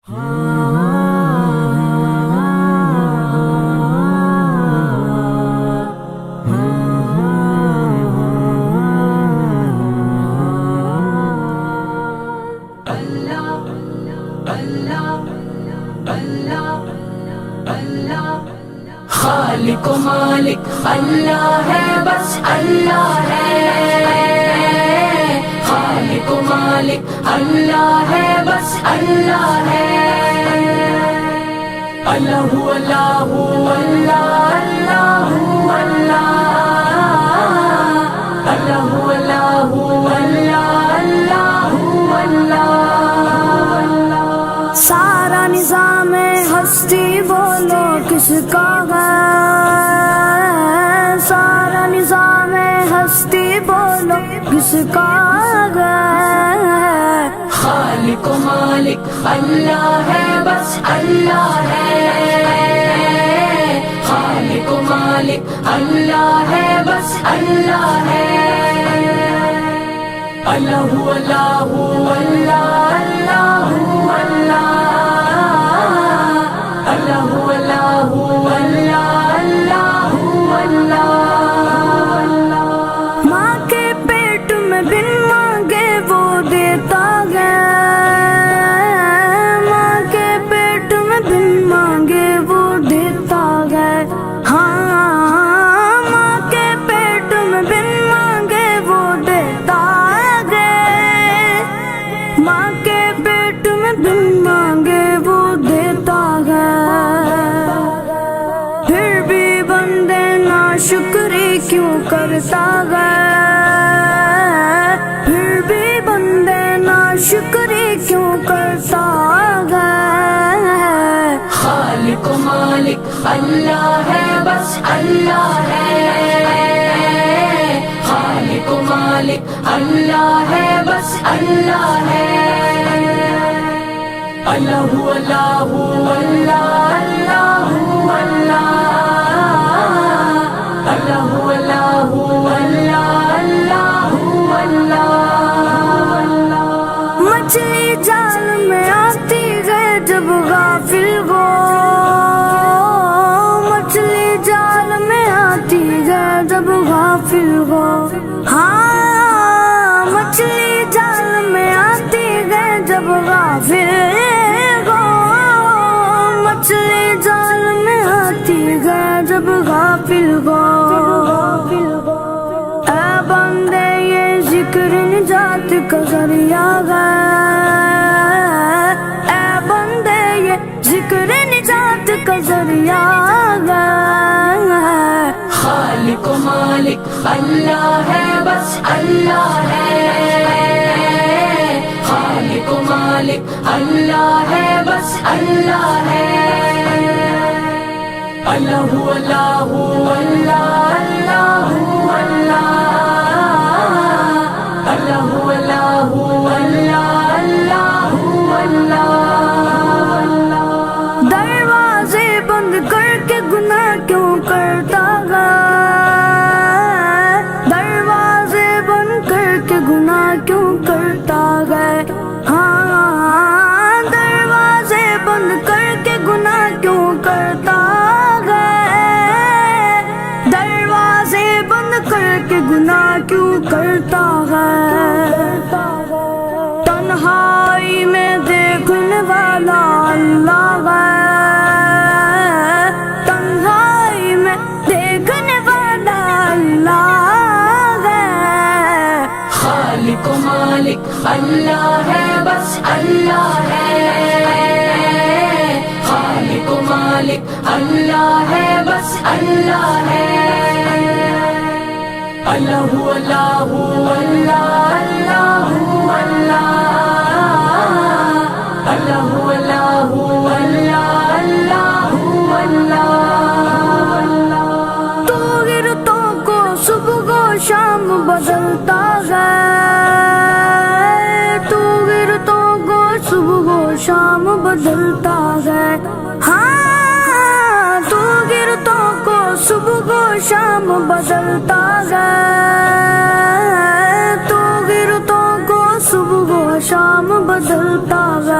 خالق و مالک اللہ ہے، بس اللہ ہے۔ خالق و مالک اللہ ہے، بس اللہ ہے۔ اللہ اللہ اللہ اللہ اللہ، اللہ اللہ اللہ اللہ اللہ۔ سارا نظام ہستی بولو کس کا ہے؟ سارا نظام ہستی بولو کس کا ہے؟ خالق و مالک اللہ ہے، بس اللہ ہے۔ خالق و مالک اللہ ہے، بس اللہ ہے۔ اللہ اللہ اللہ اللہ اللہ، اللہ اللہ اللہ اللہ اللہ۔ ماں کے پیٹ میں بن مانگے وہ دیتا ہے، ماں کے پیٹ میں بن مانگے وہ دیتا ہے۔ ہاں ماں کے پیٹ میں بن مانگے وہ دیتا ہے، ماں کے پیٹ میں بن مانگے وہ دیتا ہے۔ پھر بھی بندے ناشکری کیوں کرتا ہے؟ پھر بھی بندے ناشکری کیوں کرتا ہے؟ خالق و مالک اللہ ہے، بس اللہ ہے۔ خالق و مالک اللہ ہے، بس اللہ ہے۔ اللہ اللہ اللہ اللہ اللہ، اللہ اللہ اللہ اللہ اللہ۔ مچھلی جال میں آتی ہے جب غافل ہو، مچھلی جال میں آتی ہے جب غافل ہو۔ ہاں مچھلی جال میں آتی ہے جب غافل ہو، مچھلی جال میں آتی ہے جب غافل ہو۔ اے بندے یہ ذکر نجات کا ذریعہ ہے، اے بندے یہ ذکر نجات کا ذریعہ ہے۔ خالق و مالک اللہ ہے، بس اللہ ہے۔ خالق و مالک اللہ ہے، بس اللہ ہے۔ اللہ اللہ اللہ اللہ اللہ، اللہ اللہ اللہ اللہ اللہ۔ دروازے بند کر کے گناہ کیوں کرتا ہے؟ دروازے بند کر کے گناہ کیوں کرتا ہے؟ ہاں دروازے بند کر کے گناہ کیوں کرتا ہے؟ دروازے بند کر کے گناہ کیوں کرتا ہے؟ تنہائی میں دیکھنے والا اللہ ہے، تنہائی میں دیکھنے والا اللہ ہے۔ خالق و مالک اللہ ہے، بس اللہ ہے۔ خالق و مالک اللہ ہے، بس اللہ ہے۔ اللہ اللہ اللہ اللہ اللہ، اللہ اللہ اللہ اللہ اللہ۔ تو گرتوں کو صبح و شام بدلتا ہے، تو گرتوں کو صبح و شام بدلتا ہے۔ ہاں تو گرتوں کو صبح و شام بدلتا ہے، تو گرتوں کو صبح و شام بدلتا ہے۔